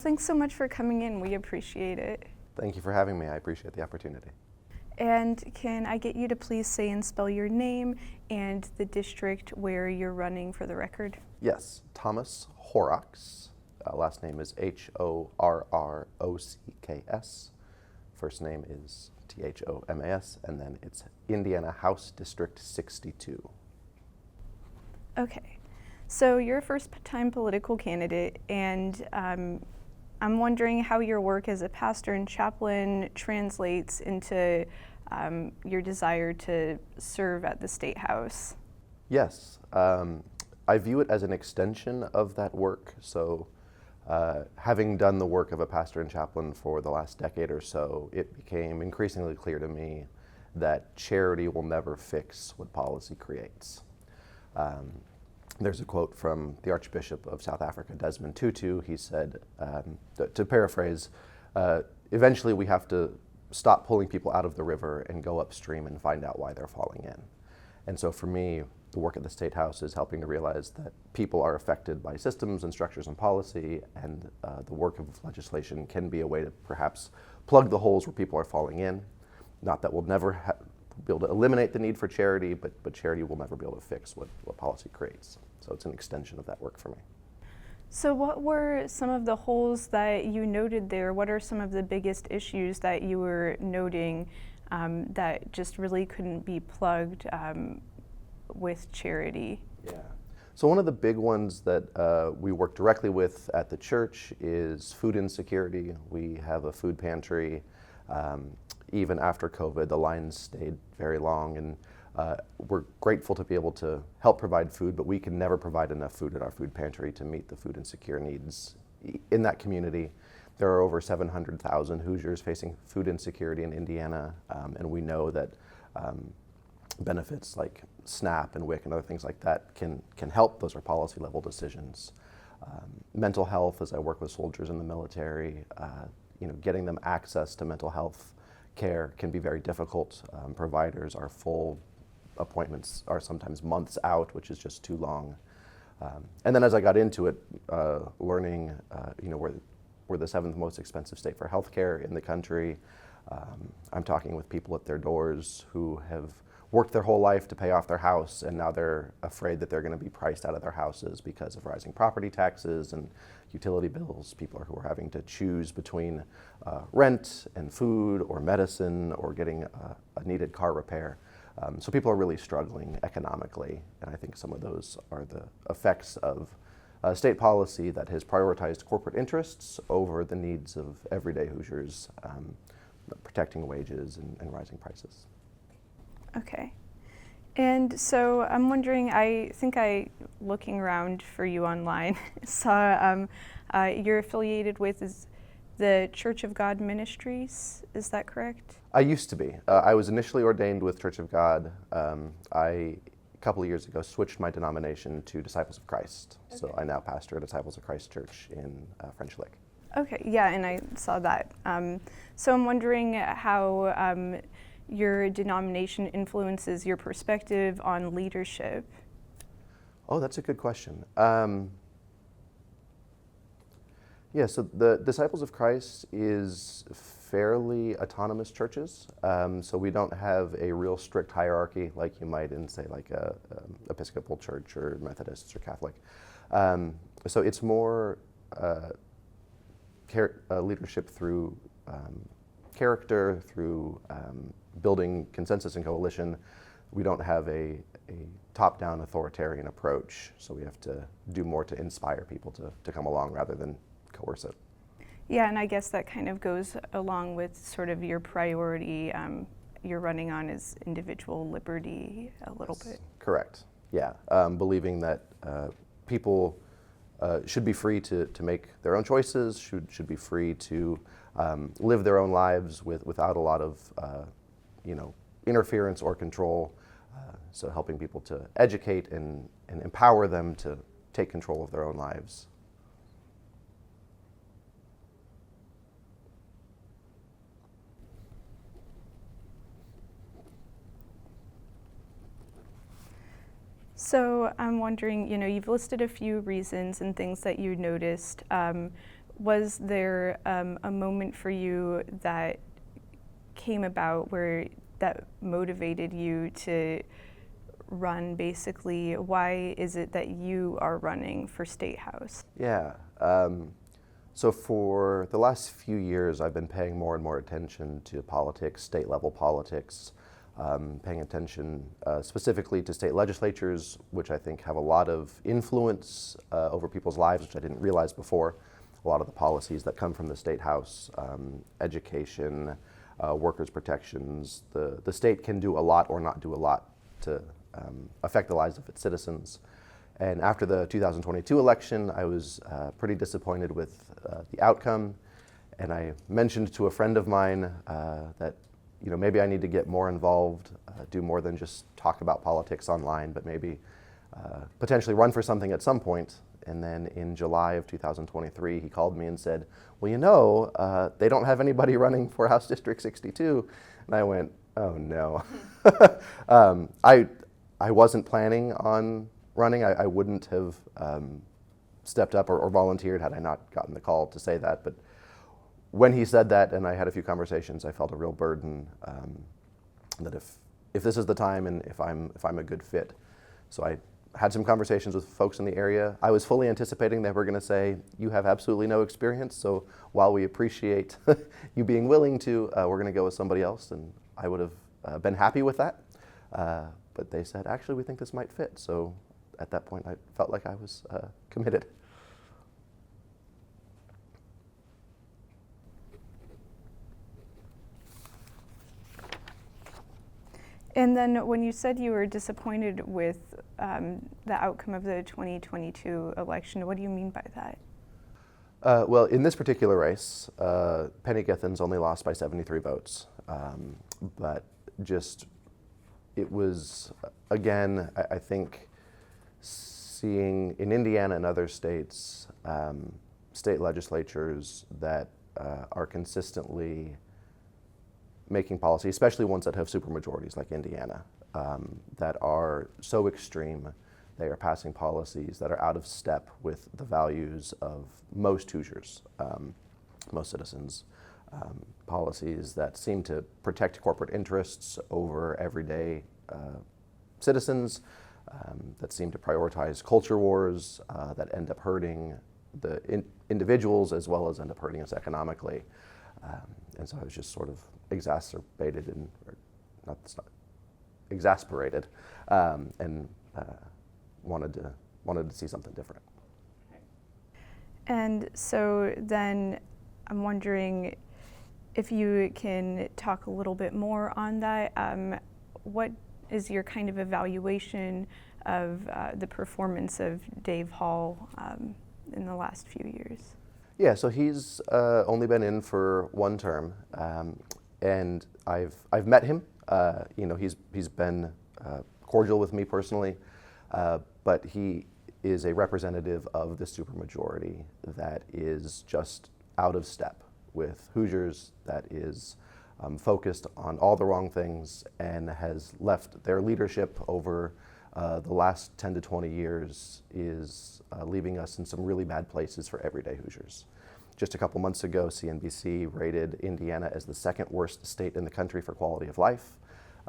Thanks so much for coming in. We appreciate it. Thank you for having me. I appreciate the opportunity. And can I get you to please say and spell your name and the district where you're running for the record? Yes, Thomas Horrocks. Last name is Horrocks. First name is Thomas, and then it's Indiana House District 62. Okay, so you're a first-time political candidate, and I'm wondering how your work as a pastor and chaplain translates into your desire to serve at the State House. Yes, I view it as an extension of that work. So having done the work of a pastor and chaplain for the last decade or so, it became increasingly clear to me that charity will never fix what policy creates. There's a quote from the Archbishop of South Africa, Desmond Tutu. He said, to paraphrase, eventually we have to stop pulling people out of the river and go upstream and find out why they're falling in. And so for me, the work at the State House is helping to realize that people are affected by systems and structures and policy, and the work of legislation can be a way to perhaps plug the holes where people are falling in. Not that we'll never be able to eliminate the need for charity, but charity will never be able to fix what policy creates. So it's an extension of that work for me. So what were some of the holes that you noted there? What are some of the biggest issues that you were noting that just really couldn't be plugged with charity? Yeah. So one of the big ones that we work directly with at the church is food insecurity. We have a food pantry. Even after COVID, the lines stayed very long, and we're grateful to be able to help provide food, but we can never provide enough food at our food pantry to meet the food insecure needs in that community. There are over 700,000 Hoosiers facing food insecurity in Indiana, and we know that benefits like SNAP and WIC and other things like that can help. Those are policy level decisions. Mental health, as I work with soldiers in the military, getting them access to mental health care can be very difficult. Providers are full. Appointments are sometimes months out, which is just too long. And then as I got into it, learning, we're the 7th most expensive state for healthcare in the country. I'm talking with people at their doors who have worked their whole life to pay off their house, and now they're afraid that they're going to be priced out of their houses because of rising property taxes and utility bills. People who are having to choose between rent and food or medicine or getting a needed car repair. So people are really struggling economically, and I think some of those are the effects of state policy that has prioritized corporate interests over the needs of everyday Hoosiers, protecting wages and rising prices. Okay. And so I'm wondering, I think looking around for you online, saw you're affiliated with the Church of God Ministries, is that correct? I used to be. I was initially ordained with Church of God. A couple of years ago, switched my denomination to Disciples of Christ. Okay. So I now pastor at Disciples of Christ Church in French Lick. Okay, yeah, and I saw that. So I'm wondering how your denomination influences your perspective on leadership. Oh, that's a good question. Yeah, so the Disciples of Christ is fairly autonomous churches. So we don't have a real strict hierarchy like you might in, say, like a Episcopal church or Methodists or Catholic. So it's more leadership through character, through building consensus and coalition. We don't have a top-down authoritarian approach, so we have to do more to inspire people to come along rather than coerce it. Yeah, and I guess that kind of goes along with sort of your priority you're running on is individual liberty a little bit. Correct, yeah. Believing that people should be free to make their own choices, should be free to live their own lives without a lot of interference or control. So helping people to educate and empower them to take control of their own lives. So I'm wondering, you've listed a few reasons and things that you noticed. Was there a moment for you that came about where that motivated you to run, basically? Why is it that you are running for State House? Yeah. So for the last few years, I've been paying more and more attention to politics, state-level politics, paying attention specifically to state legislatures, which I think have a lot of influence over people's lives, which I didn't realize before. A lot of the policies that come from the State House, education, workers' protections, the state can do a lot or not do a lot to affect the lives of its citizens. And after the 2022 election, I was pretty disappointed with the outcome. And I mentioned to a friend of mine that maybe I need to get more involved, do more than just talk about politics online, but maybe potentially run for something at some point. And then in July of 2023, he called me and said, well, they don't have anybody running for House District 62. And I went, oh no. I wasn't planning on running. I wouldn't have stepped up or volunteered had I not gotten the call to say that. But when he said that, and I had a few conversations, I felt a real burden that if this is the time and if I'm a good fit. So I had some conversations with folks in the area. I was fully anticipating they were going to say, you have absolutely no experience, so while we appreciate you being willing to, we're going to go with somebody else, and I would have been happy with that. But they said, actually, we think this might fit. So at that point, I felt like I was committed. And then when you said you were disappointed with the outcome of the 2022 election, what do you mean by that? Well, in this particular race, Penny Githens only lost by 73 votes. But just, it was, again, I think seeing in Indiana and other states, state legislatures that are consistently making policy, especially ones that have supermajorities like Indiana, that are so extreme. They are passing policies that are out of step with the values of most Hoosiers, most citizens. Policies that seem to protect corporate interests over everyday citizens, that seem to prioritize culture wars, that end up hurting the individuals as well as end up hurting us economically. And so I was just sort of exasperated and wanted to see something different. And so then I'm wondering if you can talk a little bit more on that. What is your kind of evaluation of the performance of Dave Hall in the last few years? Yeah, so he's only been in for one term, and I've met him. He's been cordial with me personally, but he is a representative of the supermajority that is just out of step with Hoosiers, that is focused on all the wrong things and has left their leadership over the last 10 to 20 years is leaving us in some really bad places for everyday Hoosiers. Just a couple months ago, CNBC rated Indiana as the second worst state in the country for quality of life.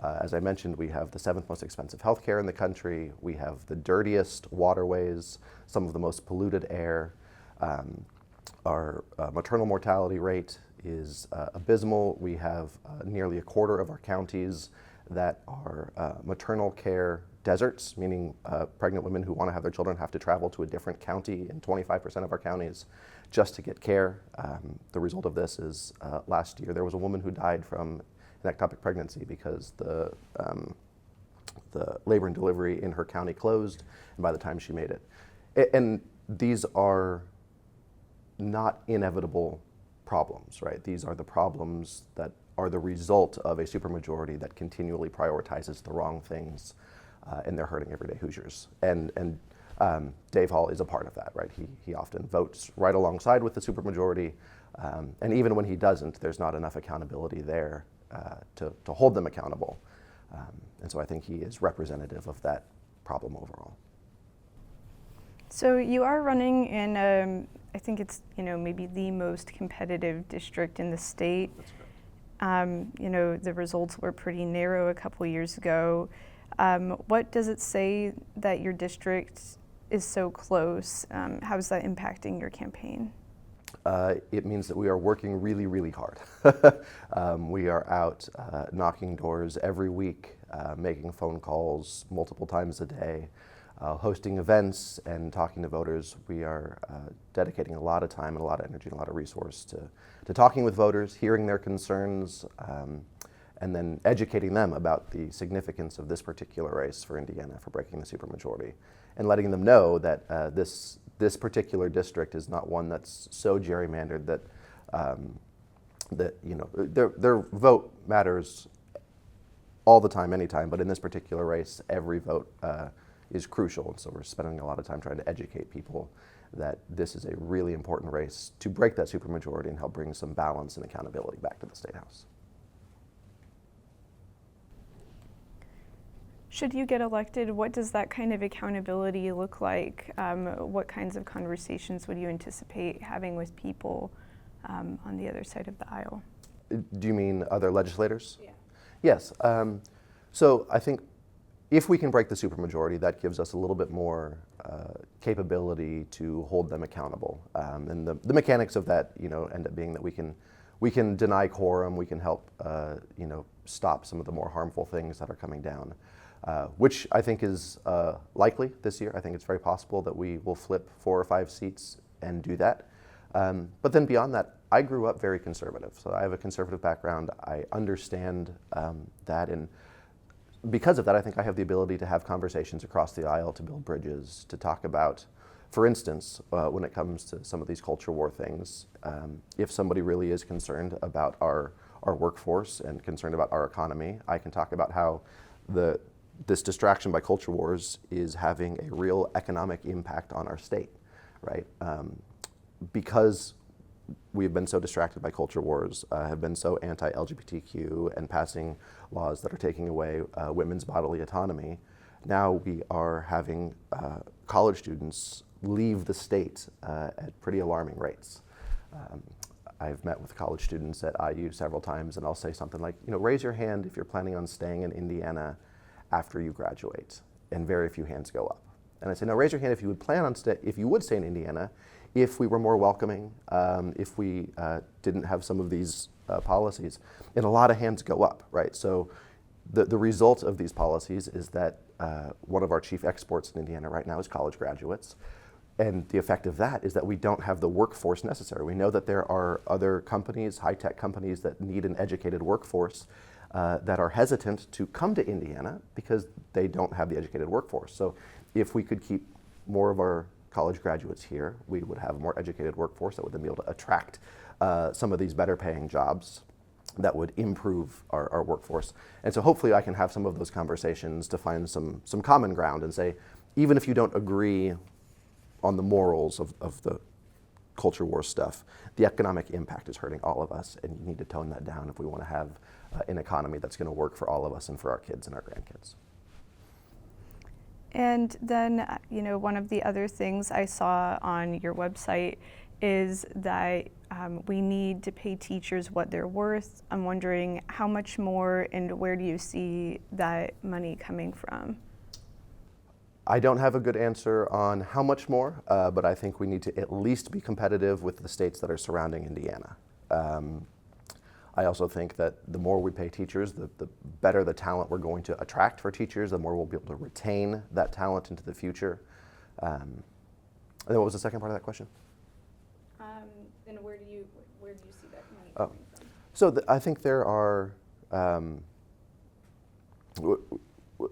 As I mentioned, we have the 7th most expensive healthcare in the country. We have the dirtiest waterways, some of the most polluted air. Our maternal mortality rate is abysmal. We have nearly a quarter of our counties that are maternal care deserts, meaning pregnant women who want to have their children have to travel to a different county in 25% of our counties just to get care. The result of this is last year there was a woman who died from an ectopic pregnancy because the labor and delivery in her county closed, and by the time she made it. And these are not inevitable problems, right? These are the problems that are the result of a supermajority that continually prioritizes the wrong things, and they're hurting everyday Hoosiers. And Dave Hall is a part of that, right? He often votes right alongside with the supermajority, and even when he doesn't, there's not enough accountability there to hold them accountable. And so I think he is representative of that problem overall. So you are running in, I think it's, maybe the most competitive district in the state. That's correct. The results were pretty narrow a couple years ago. What does it say that your district is so close? How is that impacting your campaign? It means that we are working really, really hard. We are out knocking doors every week, making phone calls multiple times a day, hosting events and talking to voters. We are dedicating a lot of time and a lot of energy and a lot of resource to talking with voters, hearing their concerns, and then educating them about the significance of this particular race for Indiana for breaking the supermajority, and letting them know that this particular district is not one that's so gerrymandered that their vote matters all the time, anytime. But in this particular race, every vote is crucial, and so we're spending a lot of time trying to educate people that this is a really important race to break that supermajority and help bring some balance and accountability back to the State House. Should you get elected, what does that kind of accountability look like? What kinds of conversations would you anticipate having with people on the other side of the aisle? Do you mean other legislators? Yeah. Yes. So I think if we can break the supermajority, that gives us a little bit more capability to hold them accountable. And the mechanics of that, end up being that we can deny quorum, we can help, stop some of the more harmful things that are coming down. Which I think is likely this year. I think it's very possible that we will flip 4 or 5 seats and do that. But then beyond that, I grew up very conservative. So I have a conservative background. I understand that. And because of that, I think I have the ability to have conversations across the aisle, to build bridges, to talk about, for instance, when it comes to some of these culture war things, if somebody really is concerned about our workforce and concerned about our economy, I can talk about how this distraction by culture wars is having a real economic impact on our state, right? Because we've been so distracted by culture wars, have been so anti-LGBTQ and passing laws that are taking away women's bodily autonomy. Now we are having college students leave the state at pretty alarming rates. I've met with college students at IU several times, and I'll say something like, raise your hand if you're planning on staying in Indiana after you graduate, and very few hands go up. And I say, no, raise your hand if you would stay in Indiana, if we were more welcoming, if we didn't have some of these policies. And a lot of hands go up, right? So the result of these policies is that one of our chief exports in Indiana right now is college graduates. And the effect of that is that we don't have the workforce necessary. We know that there are other companies, high-tech companies, that need an educated workforce that are hesitant to come to Indiana because they don't have the educated workforce. So if we could keep more of our college graduates here, we would have a more educated workforce that would then be able to attract some of these better paying jobs that would improve our workforce. And so hopefully I can have some of those conversations to find some common ground and say, even if you don't agree on the morals of the culture war stuff, the economic impact is hurting all of us, and you need to tone that down if we want to have an economy that's going to work for all of us and for our kids and our grandkids. And then, one of the other things I saw on your website is that we need to pay teachers what they're worth. I'm wondering how much more and where do you see that money coming from? I don't have a good answer on how much more, but I think we need to at least be competitive with the states that are surrounding Indiana. I also think that the more we pay teachers, the better the talent we're going to attract for teachers, the more we'll be able to retain that talent into the future. And then what was the second part of that question? And where do you see that money coming from? So I think there are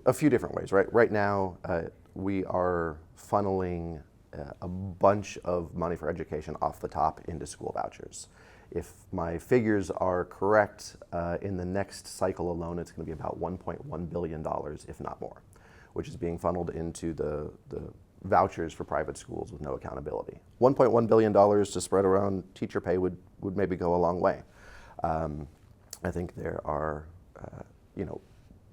a few different ways, right? Right now, we are funneling a bunch of money for education off the top into school vouchers. If my figures are correct, in the next cycle alone, it's going to be about $1.1 billion, if not more, which is being funneled into the vouchers for private schools with no accountability. $1.1 billion to spread around teacher pay would maybe go a long way. I think there are,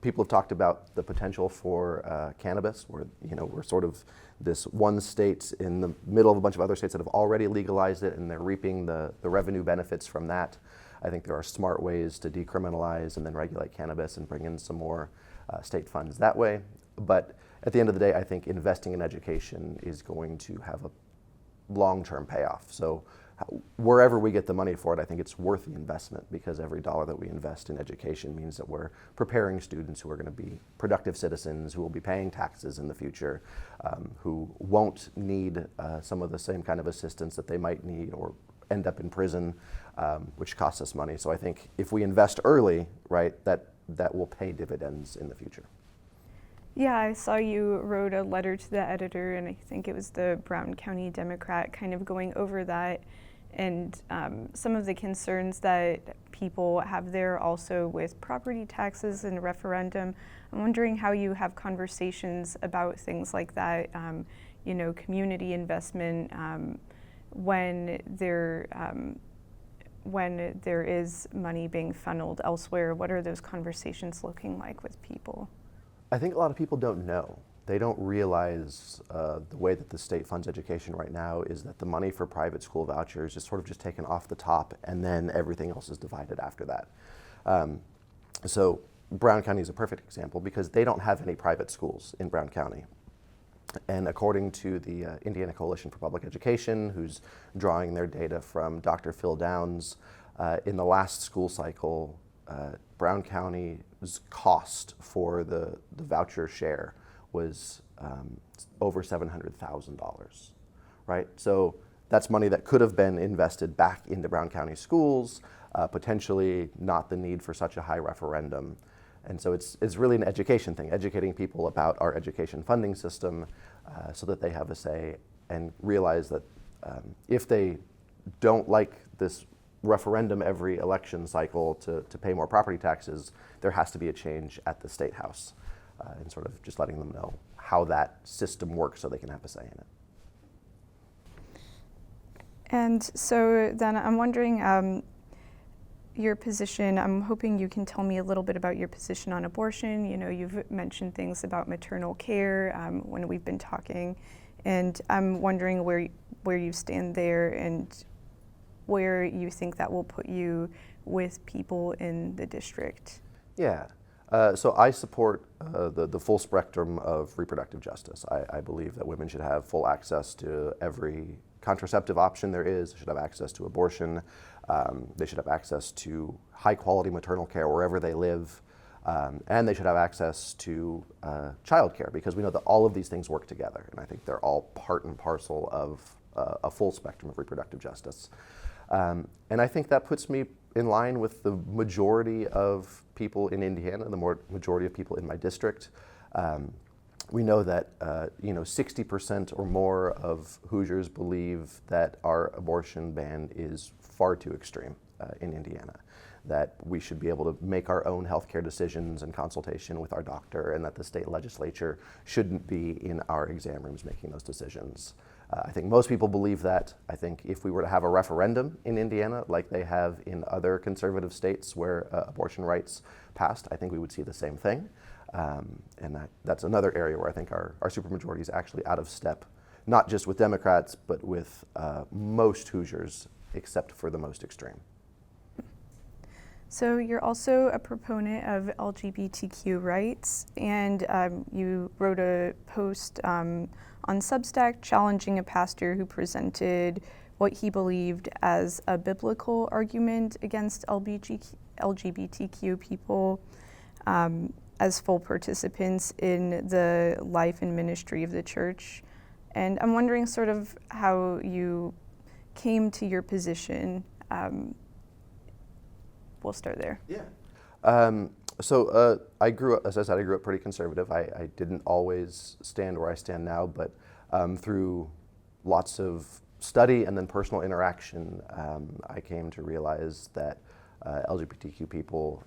people have talked about the potential for cannabis, where we're sort of this one state in the middle of a bunch of other states that have already legalized it, and they're reaping the revenue benefits from that. I think there are smart ways to decriminalize and then regulate cannabis and bring in some more state funds that way. But at the end of the day, I think investing in education is going to have a long-term payoff. So wherever we get the money for it, I think it's worth the investment, because every dollar that we invest in education means that we're preparing students who are going to be productive citizens, who will be paying taxes in the future, who won't need some of the same kind of assistance that they might need or end up in prison, which costs us money. So I think if we invest early, right, that will pay dividends in the future. Yeah, I saw you wrote a letter to the editor, and I think it was the Brown County Democrat, kind of going over that and some of the concerns that people have there also with property taxes and referendum. I'm wondering how you have conversations about things like that, community investment, when there is money being funneled elsewhere. What are those conversations looking like with people? I think a lot of people don't know. They don't realize the way that the state funds education right now is that the money for private school vouchers is sort of just taken off the top, and then everything else is divided after that. So Brown County is a perfect example, because they don't have any private schools in Brown County. And according to the Indiana Coalition for Public Education, who's drawing their data from Dr. Phil Downs, in the last school cycle, Brown County's cost for the voucher share was over $700,000, right? So that's money that could have been invested back into Brown County schools, potentially not the need for such a high referendum. And so it's really an education thing, educating people about our education funding system so that they have a say and realize that if they don't like this referendum every election cycle to pay more property taxes, there has to be a change at the State House, and sort of just letting them know how that system works so they can have a say in it. And so then I'm wondering, your position, I'm hoping you can tell me a little bit about your position on abortion. You've mentioned things about maternal care when we've been talking, and I'm wondering where you stand there and where you think that will put you with people in the district. Yeah, so I support the full spectrum of reproductive justice. I believe that women should have full access to every contraceptive option there is. They should have access to abortion. They should have access to high quality maternal care wherever they live. And they should have access to childcare, because we know that all of these things work together. And I think they're all part and parcel of a full spectrum of reproductive justice. And I think that puts me in line with the majority of people in Indiana, the majority of people in my district. We know that 60% or more of Hoosiers believe that our abortion ban is far too extreme in Indiana, that we should be able to make our own healthcare decisions in consultation with our doctor, and that the state legislature shouldn't be in our exam rooms making those decisions. I think most people believe that. I think if we were to have a referendum in Indiana like they have in other conservative states where abortion rights passed, I think we would see the same thing. And that's another area where I think our supermajority is actually out of step, not just with Democrats, but with most Hoosiers, except for the most extreme. So you're also a proponent of LGBTQ rights, and you wrote a post on Substack challenging a pastor who presented what he believed as a biblical argument against LGBTQ people as full participants in the life and ministry of the church. And I'm wondering sort of how you came to your position. We'll start there. Yeah. So I grew up, as I said, I grew up pretty conservative. I didn't always stand where I stand now, but through lots of study and then personal interaction, I came to realize that LGBTQ people,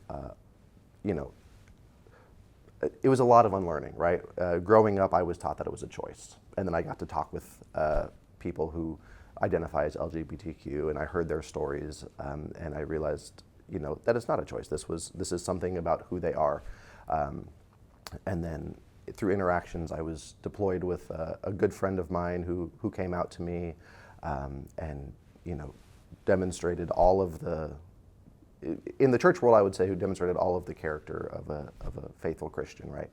it was a lot of unlearning, right? Growing up, I was taught that it was a choice. And then I got to talk with people who identify as LGBTQ, and I heard their stories, and I realized, that it's not a choice. This is something about who they are. And then through interactions, I was deployed with a good friend of mine who came out to me and demonstrated all of the, in the church world, I would say, who demonstrated all of the character of a faithful Christian, right?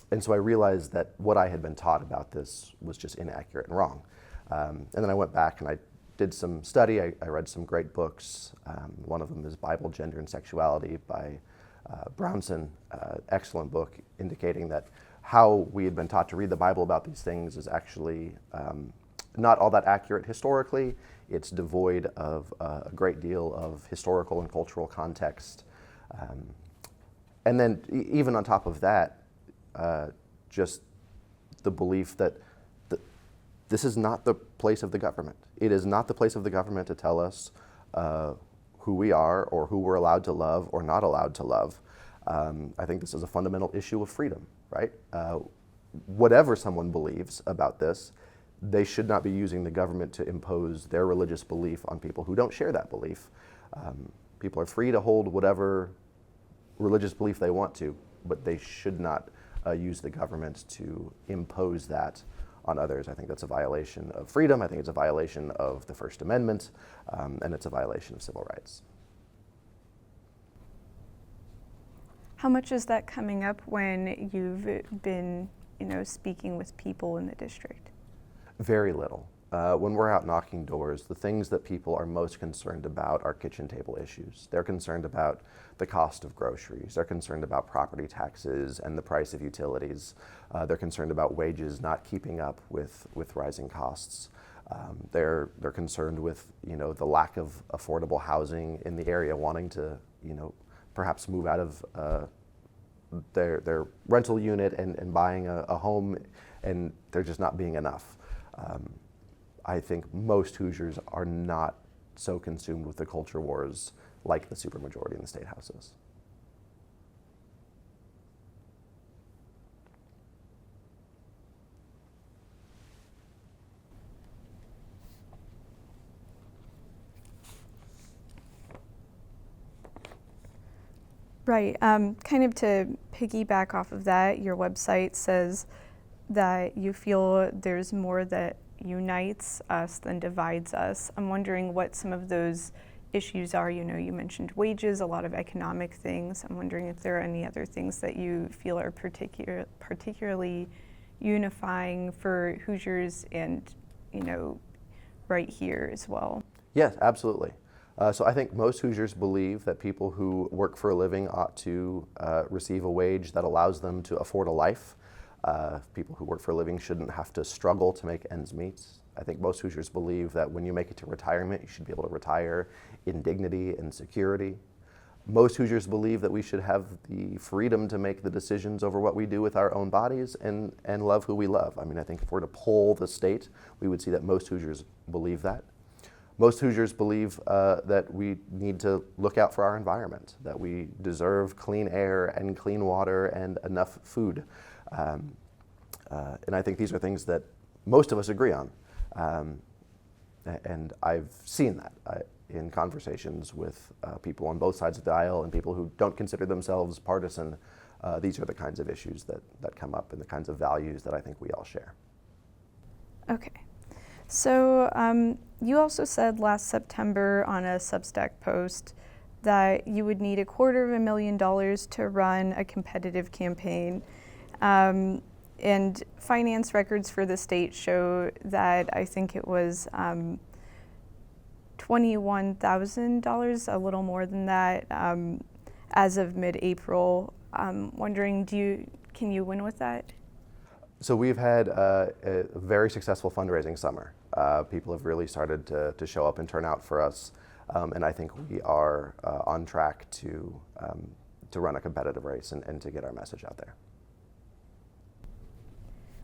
And so I realized that what I had been taught about this was just inaccurate and wrong. And then I went back and I did some study. I read some great books. One of them is Bible, Gender, and Sexuality by Brownson. Excellent book indicating that how we had been taught to read the Bible about these things is actually not all that accurate historically. It's devoid of a great deal of historical and cultural context. And then even on top of that, just the belief that this is not the place of the government. It is not the place of the government to tell us who we are or who we're allowed to love or not allowed to love. I think this is a fundamental issue of freedom, right? Whatever someone believes about this, they should not be using the government to impose their religious belief on people who don't share that belief. People are free to hold whatever religious belief they want to, but they should not use the government to impose that on others. I think that's a violation of freedom. I think it's a violation of the First Amendment, and it's a violation of civil rights. How much is that coming up when you've been, speaking with people in the district? Very little. When we're out knocking doors, the things that people are most concerned about are kitchen table issues. They're concerned about the cost of groceries. They're concerned about property taxes and the price of utilities. They're concerned about wages not keeping up with rising costs. They're concerned with the lack of affordable housing in the area, wanting to perhaps move out of their rental unit and buying a home, and there just not being enough. I think most Hoosiers are not so consumed with the culture wars like the supermajority in the state house is. Right. Kind of to piggyback off of that, your website says that you feel there's more that unites us than divides us. I'm wondering what some of those issues are. You mentioned wages, a lot of economic things. I'm wondering if there are any other things that you feel are particularly unifying for Hoosiers and, right here as well. Yes, absolutely. So I think most Hoosiers believe that people who work for a living ought to receive a wage that allows them to afford a life. People who work for a living shouldn't have to struggle to make ends meet. I think most Hoosiers believe that when you make it to retirement, you should be able to retire in dignity and security. Most Hoosiers believe that we should have the freedom to make the decisions over what we do with our own bodies and love who we love. I mean, I think if we're to poll the state, we would see that most Hoosiers believe that. Most Hoosiers believe that we need to look out for our environment, that we deserve clean air and clean water and enough food. And I think these are things that most of us agree on. And I've seen that in conversations with people on both sides of the aisle and people who don't consider themselves partisan. These are the kinds of issues that come up and the kinds of values that I think we all share. Okay. So you also said last September on a Substack post that you would need $250,000 to run a competitive campaign. And finance records for the state show that I think it was $21,000, a little more than that, as of mid-April. Wondering, can you win with that? So we've had a very successful fundraising summer. People have really started to show up and turn out for us, and I think we are on track to run a competitive race and to get our message out there.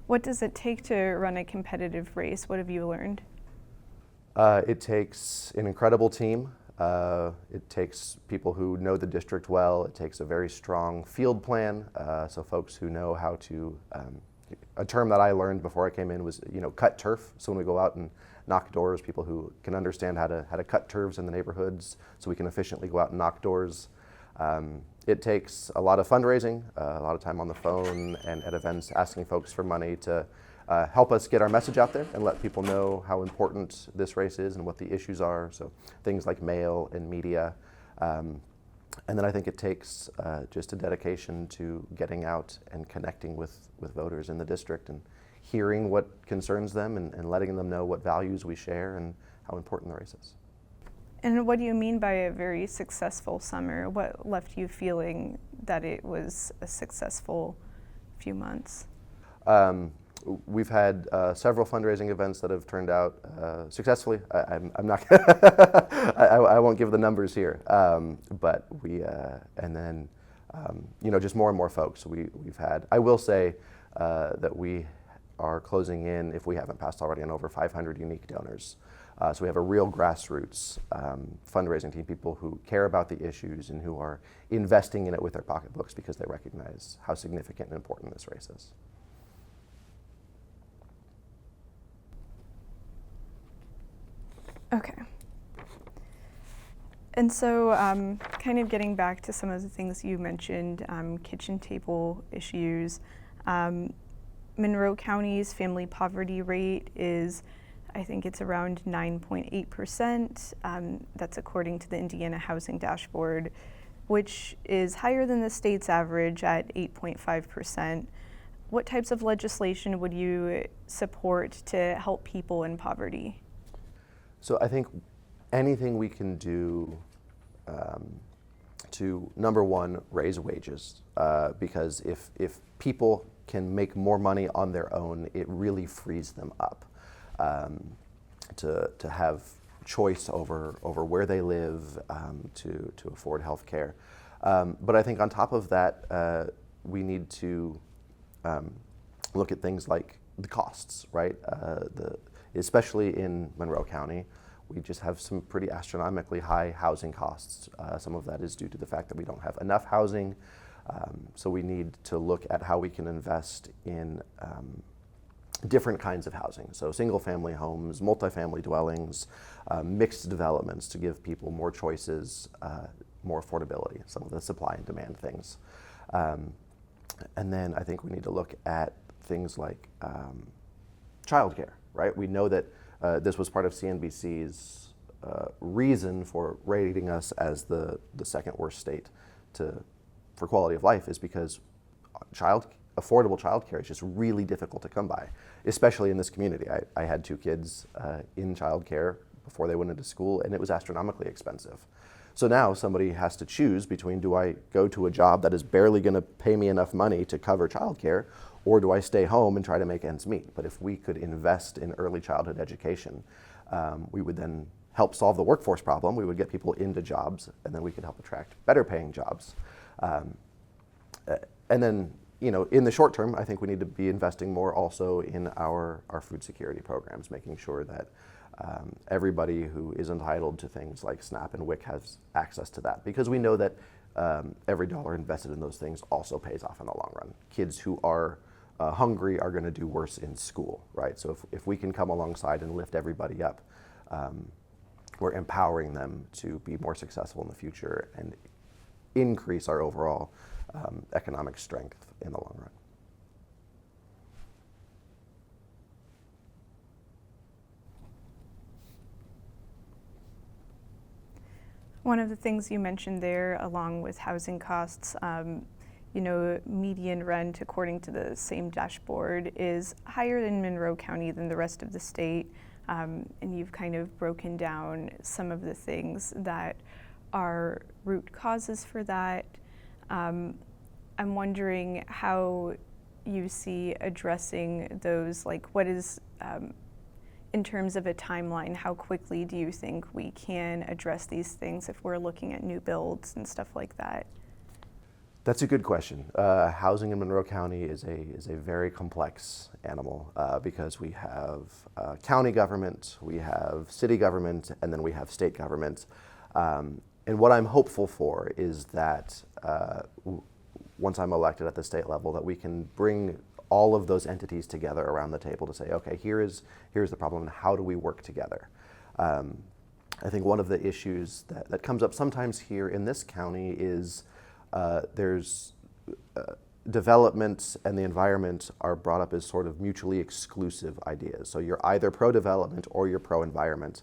What does it take to run a competitive race? What have you learned? It takes an incredible team. It takes people who know the district well. It takes a very strong field plan, so folks who know how to, a term that I learned before I came in was, cut turf. So when we go out and knock doors, people who can understand how to cut turfs in the neighborhoods so we can efficiently go out and knock doors. It takes a lot of fundraising, a lot of time on the phone and at events asking folks for money to help us get our message out there and let people know how important this race is and what the issues are. So things like mail and media. And then I think it takes just a dedication to getting out and connecting with voters in the district and hearing what concerns them and letting them know what values we share and how important the race is. And what do you mean by a very successful summer? What left you feeling that it was a successful few months? We've had several fundraising events that have turned out successfully. I'm not. I won't give the numbers here, but we and then just more and more folks we've had. I will say that we are closing in, if we haven't passed already, on over 500 unique donors. So we have a real grassroots fundraising team, people who care about the issues and who are investing in it with their pocketbooks because they recognize how significant and important this race is. Okay. And so kind of getting back to some of the things you mentioned, kitchen table issues, Monroe County's family poverty rate is, I think it's around 9.8%. That's according to the Indiana Housing Dashboard, which is higher than the state's average at 8.5%. What types of legislation would you support to help people in poverty? So I think anything we can do to, number one, raise wages, because if people can make more money on their own, it really frees them up to have choice over where they live, to afford health care. But I think on top of that, we need to look at things like the costs, right? Especially in Monroe County, we just have some pretty astronomically high housing costs. Some of that is due to the fact that we don't have enough housing. So we need to look at how we can invest in different kinds of housing. So single-family homes, multifamily dwellings, mixed developments to give people more choices, more affordability, some of the supply and demand things. And then I think we need to look at things like childcare, right? We know that this was part of CNBC's reason for rating us as the second worst state for quality of life, is because affordable childcare is just really difficult to come by, especially in this community. I had 2 kids in childcare before they went into school, and it was astronomically expensive. So now somebody has to choose between, do I go to a job that is barely going to pay me enough money to cover childcare, or do I stay home and try to make ends meet? But if we could invest in early childhood education, we would then help solve the workforce problem. We would get people into jobs, and then we could help attract better paying jobs. And then, in the short term, I think we need to be investing more also in our food security programs, making sure that everybody who is entitled to things like SNAP and WIC has access to that, because we know that every dollar invested in those things also pays off in the long run. Kids who are hungry are going to do worse in school, right? So if we can come alongside and lift everybody up, we're empowering them to be more successful in the future and increase our overall economic strength in the long run. One of the things you mentioned there, along with housing costs, median rent, according to the same dashboard, is higher in Monroe County than the rest of the state. And you've kind of broken down some of the things that are root causes for that. I'm wondering how you see addressing those, like what is, in terms of a timeline, how quickly do you think we can address these things if we're looking at new builds and stuff like that? That's a good question. Housing in Monroe County is a very complex animal because we have county government, we have city government, and then we have state government. And what I'm hopeful for is that once I'm elected at the state level, that we can bring all of those entities together around the table to say, okay, here's the problem, and how do we work together? I think one of the issues that comes up sometimes here in this county is there's development and the environment are brought up as sort of mutually exclusive ideas. So you're either pro-development or you're pro-environment.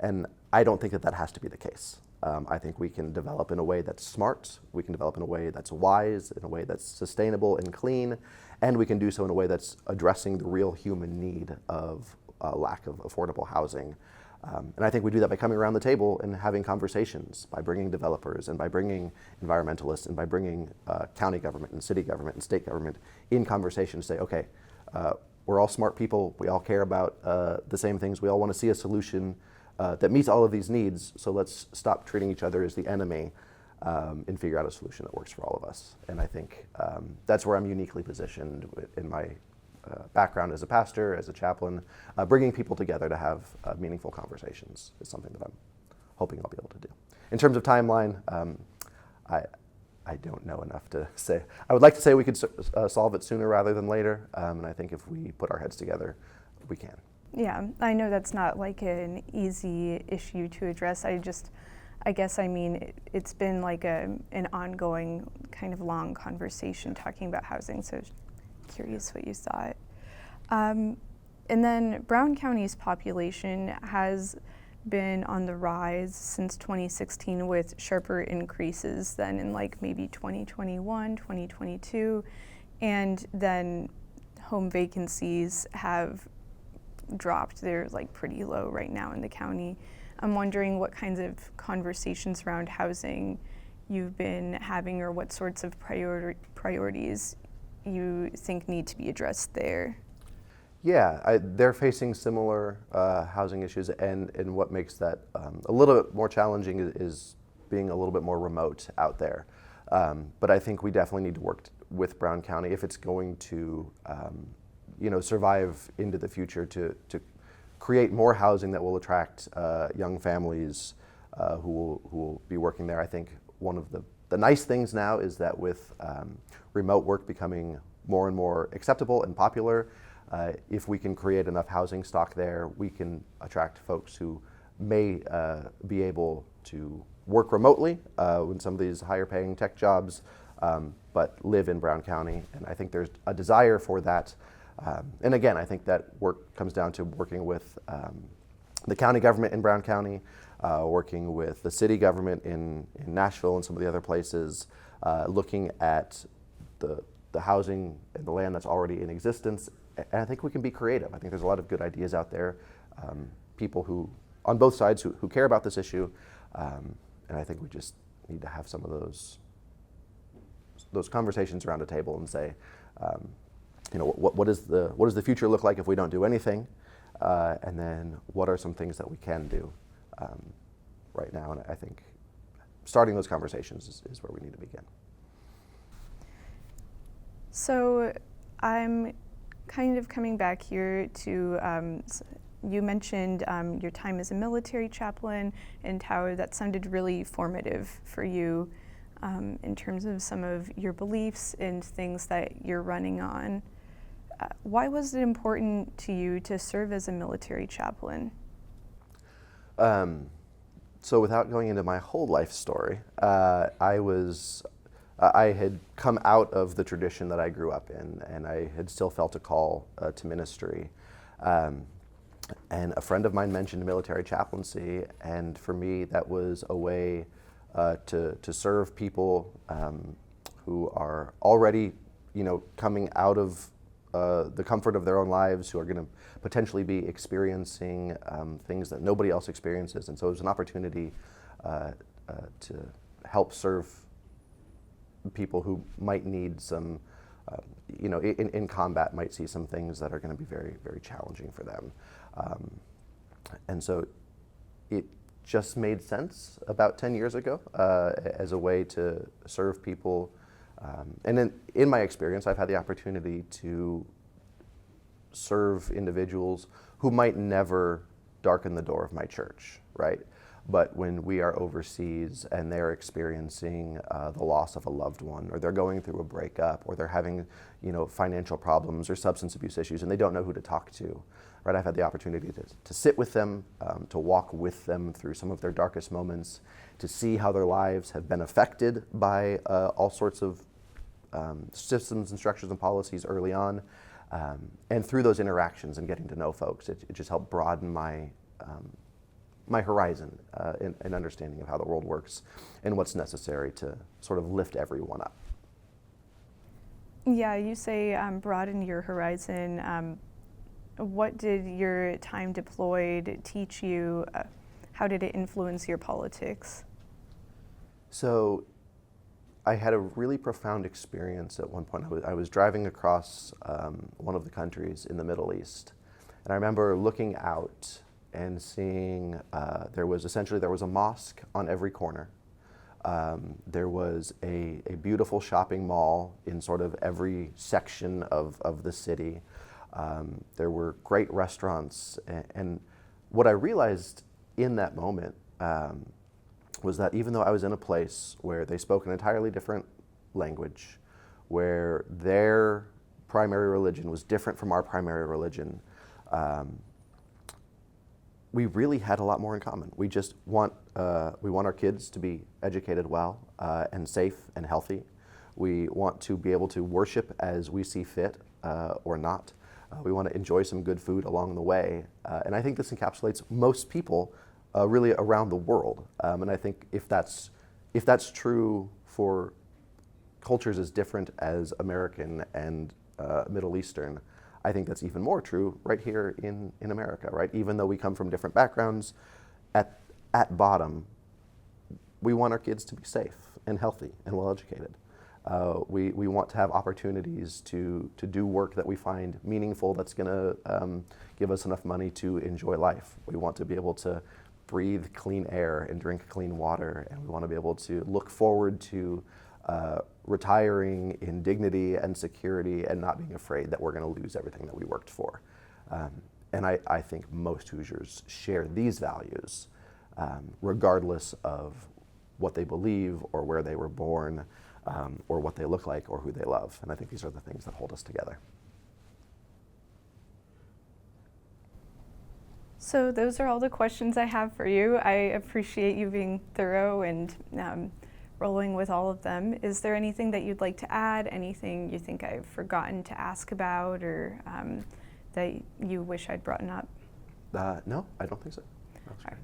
And I don't think that that has to be the case. I think we can develop in a way that's smart, we can develop in a way that's wise, in a way that's sustainable and clean, and we can do so in a way that's addressing the real human need of lack of affordable housing. And I think we do that by coming around the table and having conversations, by bringing developers and by bringing environmentalists and by bringing county government and city government and state government in conversation to say, okay, we're all smart people, we all care about the same things, we all want to see a solution that meets all of these needs, so let's stop treating each other as the enemy and figure out a solution that works for all of us. And I think that's where I'm uniquely positioned in my background as a pastor, as a chaplain. Bringing people together to have meaningful conversations is something that I'm hoping I'll be able to do. In terms of timeline, I don't know enough to say. I would like to say we could solve it sooner rather than later, and I think if we put our heads together, we can. Yeah, I know that's not like an easy issue to address. I guess I mean it's been like an ongoing kind of long conversation talking about housing, so curious what you thought. And then Brown County's population has been on the rise since 2016 with sharper increases than in like maybe 2021, 2022, and then home vacancies have dropped. They're like pretty low right now in the county. I'm wondering what kinds of conversations around housing you've been having or what sorts of priorities you think need to be addressed there. Yeah, they're facing similar housing issues, and what makes that a little bit more challenging is being a little bit more remote out there. But I think we definitely need to work with Brown County if it's going to survive into the future to create more housing that will attract young families who will be working there. I think one of the nice things now is that with remote work becoming more and more acceptable and popular, if we can create enough housing stock there, we can attract folks who may be able to work remotely in some of these higher paying tech jobs, but live in Brown County. And I think there's a desire for that. And again, I think that work comes down to working with the county government in Brown County, working with the city government in Nashville and some of the other places, looking at the housing and the land that's already in existence. And I think we can be creative. I think there's a lot of good ideas out there, people who, on both sides, who care about this issue. And I think we just need to have some of those conversations around a table and say, what does the future look like if we don't do anything? And then what are some things that we can do right now? And I think starting those conversations is where we need to begin. So I'm kind of coming back here to, you mentioned your time as a military chaplain and how that sounded really formative for you in terms of some of your beliefs and things that you're running on. Why was it important to you to serve as a military chaplain? So without going into my whole life story, I had come out of the tradition that I grew up in, and I had still felt a call to ministry. And a friend of mine mentioned military chaplaincy, and for me that was a way to serve people who are already, coming out of the comfort of their own lives, who are going to potentially be experiencing things that nobody else experiences. And so it was an opportunity to help serve people who might need some, in combat, might see some things that are going to be very, very challenging for them. And so it just made sense about 10 years ago as a way to serve people. And in my experience, I've had the opportunity to serve individuals who might never darken the door of my church, right? But when we are overseas and they're experiencing the loss of a loved one, or they're going through a breakup, or they're having, financial problems or substance abuse issues, and they don't know who to talk to, right? I've had the opportunity to sit with them, to walk with them through some of their darkest moments, to see how their lives have been affected by all sorts of systems and structures and policies early on. And through those interactions and getting to know folks, it just helped broaden my horizon and understanding of how the world works and what's necessary to sort of lift everyone up. Yeah, you say broaden your horizon. What did your time deployed teach you? How did it influence your politics? So I had a really profound experience at one point. I was driving across one of the countries in the Middle East, and I remember looking out and seeing there was a mosque on every corner. There was a beautiful shopping mall in sort of every section of the city. There were great restaurants, and what I realized in that moment was that even though I was in a place where they spoke an entirely different language, where their primary religion was different from our primary religion, we really had a lot more in common. We just want our kids to be educated well and safe and healthy. We want to be able to worship as we see fit or not. We want to enjoy some good food along the way. And I think this encapsulates most people really around the world. And I think if that's true for cultures as different as American and Middle Eastern, I think that's even more true right here in America, right? Even though we come from different backgrounds, at bottom, we want our kids to be safe and healthy and well educated. We want to have opportunities to do work that we find meaningful, that's going to give us enough money to enjoy life. We want to be able to breathe clean air and drink clean water, and we want to be able to look forward to retiring in dignity and security and not being afraid that we're going to lose everything that we worked for. And I think most Hoosiers share these values, regardless of what they believe or where they were born, or what they look like or who they love. And I think these are the things that hold us together. So those are all the questions I have for you. I appreciate you being thorough and rolling with all of them. Is there anything that you'd like to add? Anything you think I've forgotten to ask about, or that you wish I'd brought up? No, I don't think so. That's great.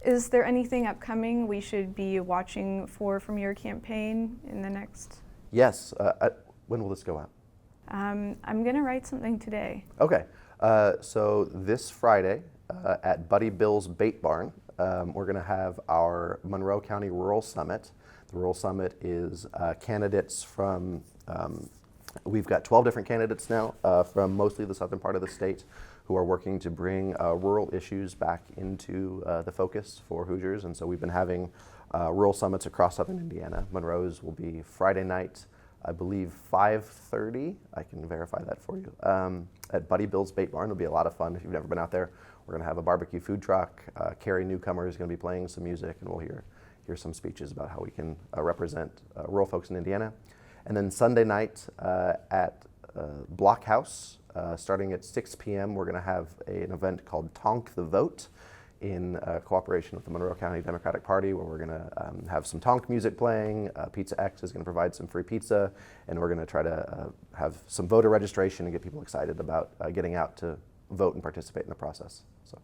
Is there anything upcoming we should be watching for from your campaign in the next? Yes. When will this go out? I'm going to write something today. Okay. So this Friday at Buddy Bill's Bait Barn, we're going to have our Monroe County Rural Summit. The Rural Summit is candidates from, we've got 12 different candidates now from mostly the southern part of the state who are working to bring rural issues back into the focus for Hoosiers. And so we've been having rural summits across southern Indiana. Monroe's will be Friday night, I believe 5:30. I can verify that for you. At Buddy Bill's Bait Barn. It'll be a lot of fun if you've never been out there. We're going to have a barbecue food truck. Carrie Newcomer is going to be playing some music, and we'll hear some speeches about how we can represent rural folks in Indiana. And then Sunday night at Blockhouse, starting at 6 p.m., we're going to have an event called Tonk the Vote in cooperation with the Monroe County Democratic Party, where we're going to have some tonk music playing. Pizza X is going to provide some free pizza, and we're going to try to have some voter registration and get people excited about getting out to vote and participate in the process. So.